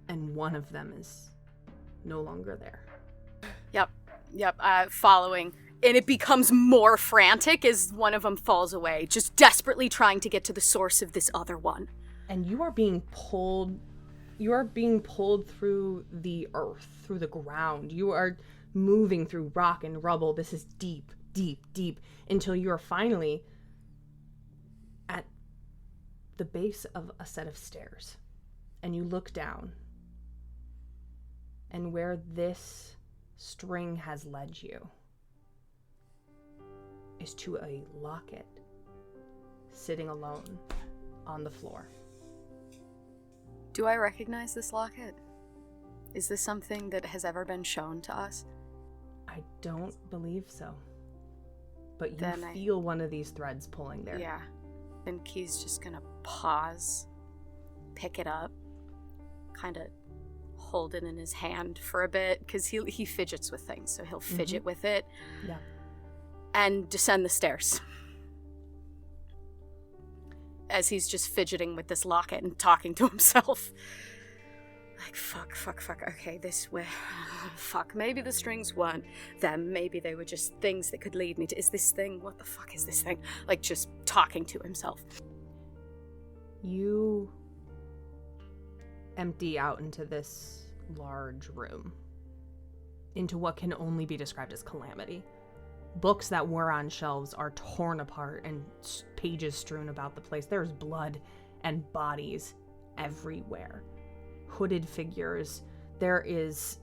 S4: and one of them is no longer there.
S3: Yep, following. And it becomes more frantic as one of them falls away, just desperately trying to get to the source of this other one.
S4: And you are being pulled through the earth, through the ground. You are moving through rock and rubble. This is deep, deep, deep, until you are finally at the base of a set of stairs. And you look down, and where this string has led you is to a locket sitting alone on the floor.
S3: Do I recognize this locket? Is this something that has ever been shown to us?
S4: I don't believe so. But you
S3: Then
S4: feel one of these threads pulling there.
S3: Yeah. Then Key's just gonna pause, pick it up, kind of hold it in his hand for a bit, because he fidgets with things, so he'll fidget with it.
S4: Yeah.
S3: And descend the stairs. As he's just fidgeting with this locket and talking to himself. Like, fuck, okay, this way. Fuck, maybe the strings weren't them. Maybe they were just things that could lead me to, is this thing? What the fuck is this thing? Like, just talking to himself.
S4: You empty out into this large room. into what can only be described as calamity. Books that were on shelves are torn apart and pages strewn about the place. There's blood and bodies everywhere. Hooded figures. There is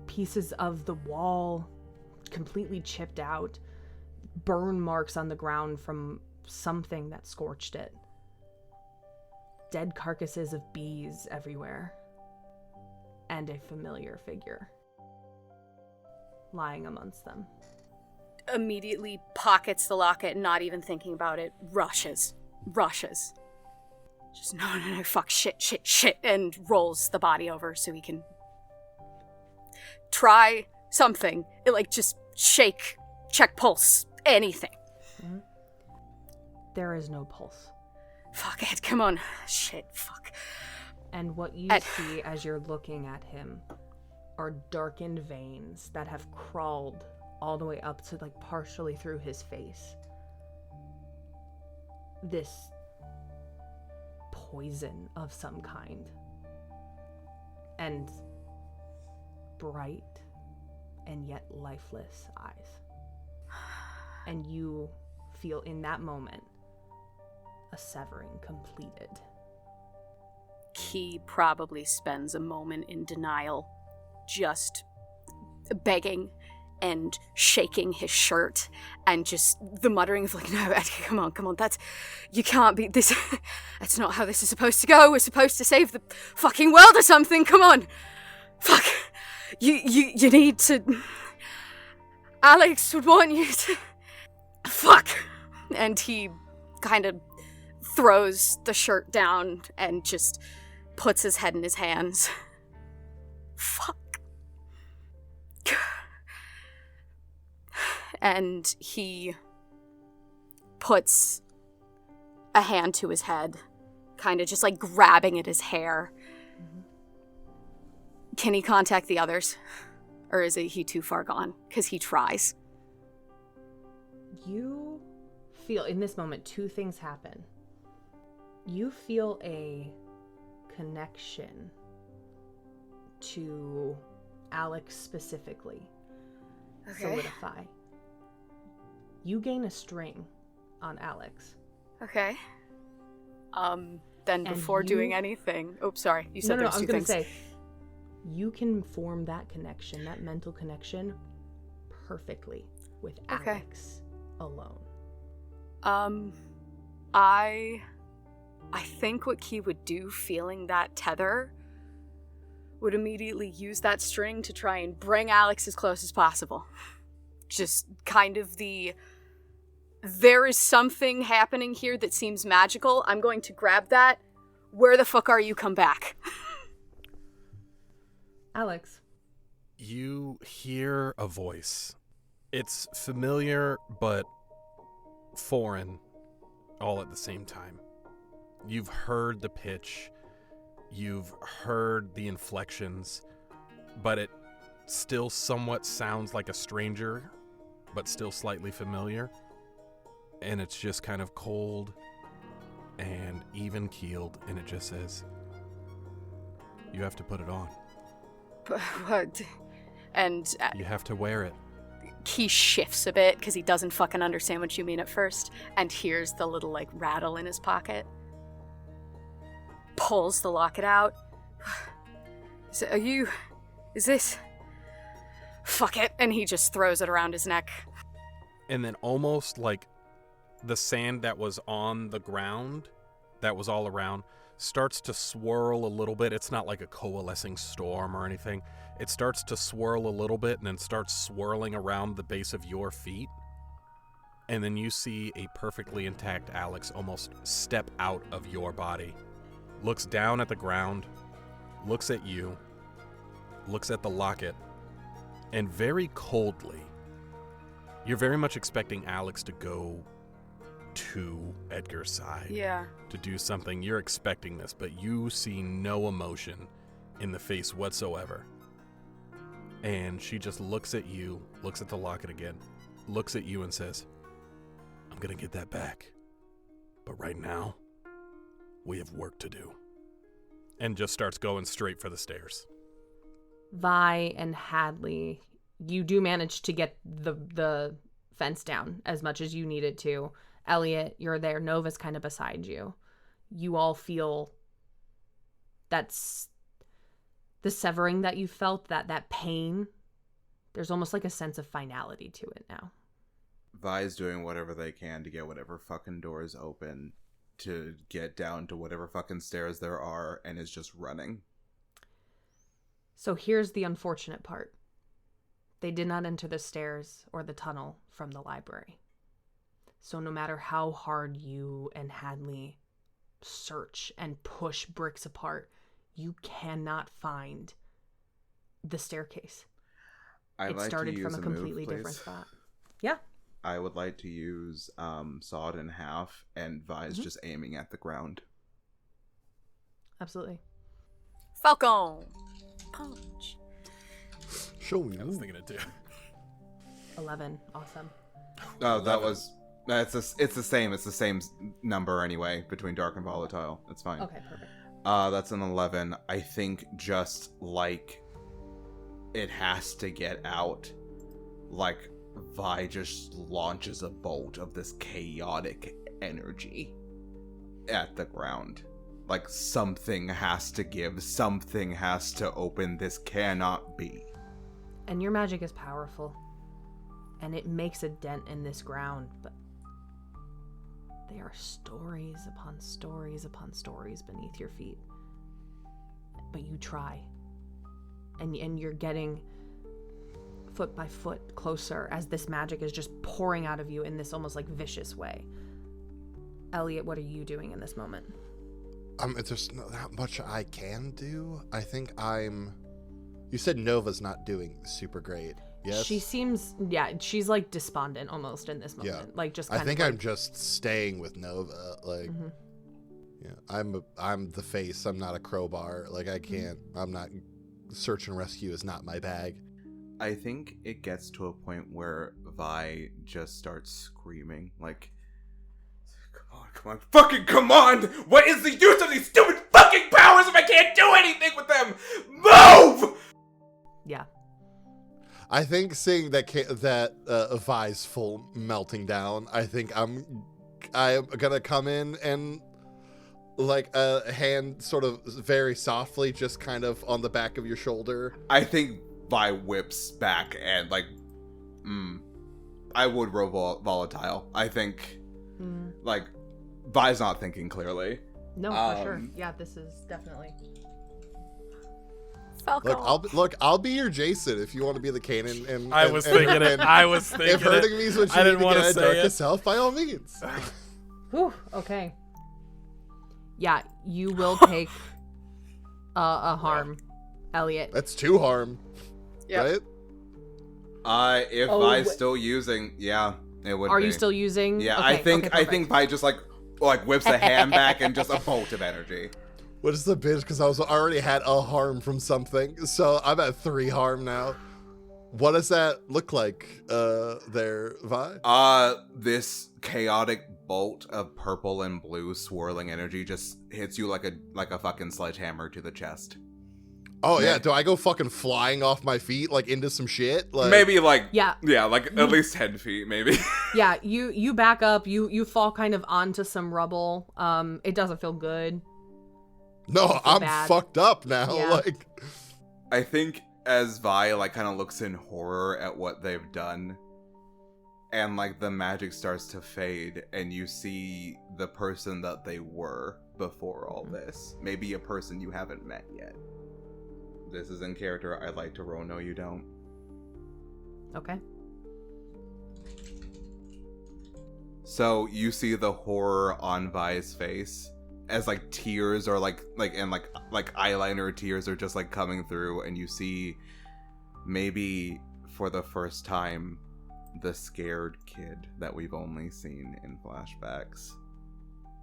S4: pieces of the wall completely chipped out. Burn marks on the ground from something that scorched it. Dead carcasses of bees everywhere. And a familiar figure lying amongst them.
S3: Immediately pockets the locket, not even thinking about it, rushes. Just, no, fuck, shit, and rolls the body over so he can try something. Just shake, check pulse, anything.
S4: Mm-hmm. There is no pulse.
S3: Fuck it, come on. Shit, fuck.
S4: And what you see as you're looking at him are darkened veins that have crawled all the way up to partially through his face. This poison of some kind. And bright and yet lifeless eyes. And you feel in that moment a severing completed.
S3: He probably spends a moment in denial, just begging and shaking his shirt and just the muttering of no, come on, you can't be this, that's not how this is supposed to go, we're supposed to save the fucking world or something, come on, fuck, you need to, Alex would want you to, fuck, and he kind of throws the shirt down and just puts his head in his hands. Fuck. And he puts a hand to his head, kind of just grabbing at his hair. Mm-hmm. Can he contact the others? Or is he too far gone? Because he tries.
S4: You feel, in this moment, two things happen. You feel a connection to Alex specifically.
S3: Okay.
S4: Solidify. You gain a string on Alex.
S3: Okay. Then before doing anything... Oh, sorry. You said there's two things.
S4: I was going to say, you can form that connection, that mental connection, perfectly with Alex alone.
S3: I think what Key would do, feeling that tether, would immediately use that string to try and bring Alex as close as possible. Just kind of there is something happening here that seems magical. I'm going to grab that. Where the fuck are you? Come back.
S4: Alex.
S7: You hear a voice. It's familiar, but foreign, all at the same time. You've heard the pitch, you've heard the inflections, but it still somewhat sounds like a stranger, but still slightly familiar. And it's just kind of cold and even-keeled, and it just says, you have to put it on.
S3: What? And...
S7: you have to wear it.
S3: He shifts a bit, because he doesn't fucking understand what you mean at first, and hears the little, rattle in his pocket. Pulls the locket out. Is this... Fuck it. And he just throws it around his neck.
S7: And then almost the sand that was on the ground, that was all around, starts to swirl a little bit. It's not like a coalescing storm or anything. It starts to swirl a little bit and then starts swirling around the base of your feet. And then you see a perfectly intact Alex almost step out of your body. Looks down at the ground, looks at you, looks at the locket, and very coldly, you're very much expecting Alex to go to Edgar's side.
S3: Yeah.
S7: To do something. You're expecting this, but you see no emotion in the face whatsoever. And she just looks at you, looks at the locket again, looks at you and says, I'm gonna get that back. But right now, we have work to do. And just starts going straight for the stairs.
S4: Vi and Hadley, you do manage to get the fence down as much as you needed to. Elliot, you're there. Nova's kind of beside you. You all feel that's the severing that you felt, that pain. There's almost like a sense of finality to it now.
S6: Vi's doing whatever they can to get whatever fucking doors open to get down to whatever fucking stairs there are, and is just running.
S4: So here's the unfortunate part. They did not enter the stairs or the tunnel from the library. So no matter how hard you and Hadley search and push bricks apart, you cannot find the staircase. It started from a completely different spot. Yeah.
S6: I would like to use Saw It in Half, and Vi's just aiming at the ground.
S4: Absolutely.
S3: Falcon! Punch.
S5: Show me.
S7: I was thinking it too.
S4: 11. Awesome.
S6: Oh, it's the same. It's the same number anyway between Dark and Volatile. That's fine.
S4: Okay, perfect.
S6: That's an 11. I think just like it has to get out, like Vi just launches a bolt of this chaotic energy at the ground. Like something has to give, something has to open, this cannot be.
S4: And your magic is powerful. And it makes a dent in this ground, but there are stories upon stories upon stories beneath your feet. But you try. And you're getting foot by foot closer as this magic is just pouring out of you in this almost like vicious way. Elliot, what are you doing in this moment?
S5: There's not much I can do. I think you said Nova's not doing super great. Yes?
S4: She seems, she's like despondent almost in this moment. Like just kind
S5: I think
S4: of like,
S5: I'm just staying with Nova. Like, I'm the face. I'm not a crowbar. Like, I can't, I'm not, search and rescue is not my bag.
S6: I think it gets to a point where Vi just starts screaming, like, come on! What is the use of these stupid fucking powers if I can't do anything with them? Move!
S4: Yeah.
S5: I think seeing that Vi's full melting down, I think I'm gonna come in and like a hand sort of very softly just kind of on the back of your shoulder.
S6: I think Vi whips back and like, I would roll volatile. I think, like, Vi's not thinking clearly.
S4: No, for sure. Yeah, this is definitely.
S3: Falcon.
S5: I'll be your Jason if you want to be the Kanan. And
S7: I was thinking it.
S5: If hurting me is what you need to get out of darkest self, by all means.
S4: Whew, okay. Yeah, you will take a harm, Elliot.
S5: That's 2 harm.
S3: Yep.
S5: Right?
S6: If Vi's still using, it would.
S4: Are you still using?
S6: Yeah,
S4: Okay,
S6: I think Vi just like whips a hand back and just a bolt of energy.
S5: What is the bitch? Because I already had a harm from something, so I'm at 3 harm now. What does that look like there, Vi?
S6: This chaotic bolt of purple and blue swirling energy just hits you like a fucking sledgehammer to the chest.
S5: Oh yeah, do I go fucking flying off my feet like into some shit? Like,
S6: maybe like
S4: like
S6: at least 10 feet maybe.
S4: Yeah, you back up, you fall kind of onto some rubble. It doesn't feel good.
S5: No, I'm
S4: bad.
S5: fucked up now.
S4: Yeah.
S5: Like,
S6: I think as Vi like kind of looks in horror at what they've done, and like the magic starts to fade, and you see the person that they were before all this. Maybe a person you haven't met yet. This is in character. I'd like to roll No You Don't.
S4: Okay.
S6: So you see the horror on Vi's face as like tears or like eyeliner tears are just like coming through, and you see maybe for the first time the scared kid that we've only seen in flashbacks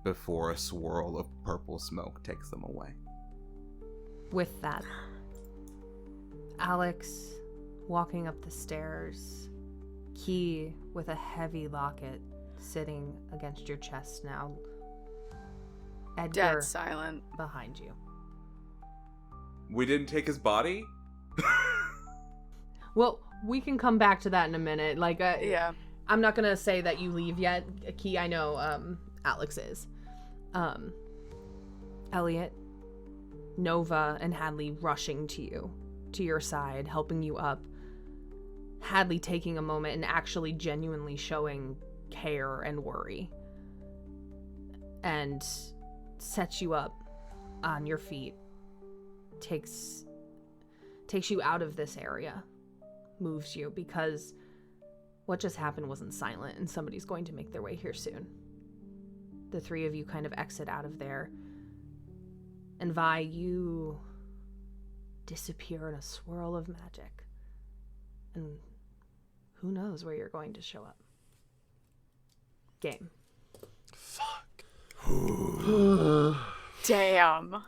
S6: before a swirl of purple smoke takes them away.
S4: With that, Alex walking up the stairs, key with a heavy locket sitting against your chest now. Edgar
S3: Dead silent.
S4: behind you.
S6: We didn't take his body?
S4: Well, we can come back to that in a minute. Like,
S3: Yeah.
S4: I'm not gonna say that you leave yet. Key, I know Alex is. Elliot, Nova, and Hadley rushing to your side, helping you up. Hadley taking a moment and actually genuinely showing care and worry. And sets you up on your feet. Takes you out of this area. Moves you, because what just happened wasn't silent, and somebody's going to make their way here soon. The three of you kind of exit out of there. And Vi, you disappear in a swirl of magic. And who knows where you're going to show up. Game.
S5: Fuck.
S3: Damn.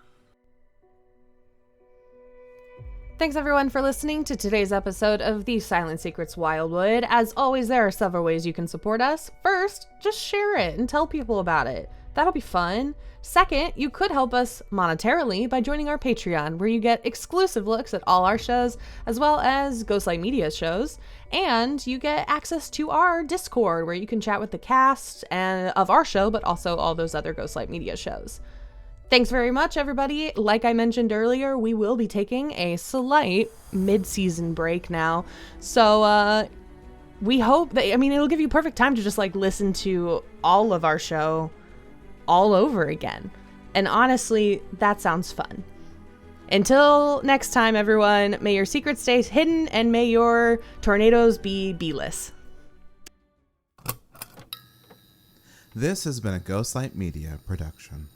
S4: Thanks everyone for listening to today's episode of The Silent Secrets Wildwood. As always, there are several ways you can support us. First, just share it and tell people about it. That'll be fun. Second, you could help us monetarily by joining our Patreon, where you get exclusive looks at all our shows, as well as Ghostlight Media shows. And you get access to our Discord, where you can chat with the cast of our show, but also all those other Ghostlight Media shows. Thanks very much, everybody. Like I mentioned earlier, we will be taking a slight mid-season break now. So, we hope that, it'll give you perfect time to just, listen to all of our show all over again. And honestly, that sounds fun. Until next time, everyone, may your secrets stay hidden and may your tornadoes be beeless.
S6: This has been a Ghostlight Media production.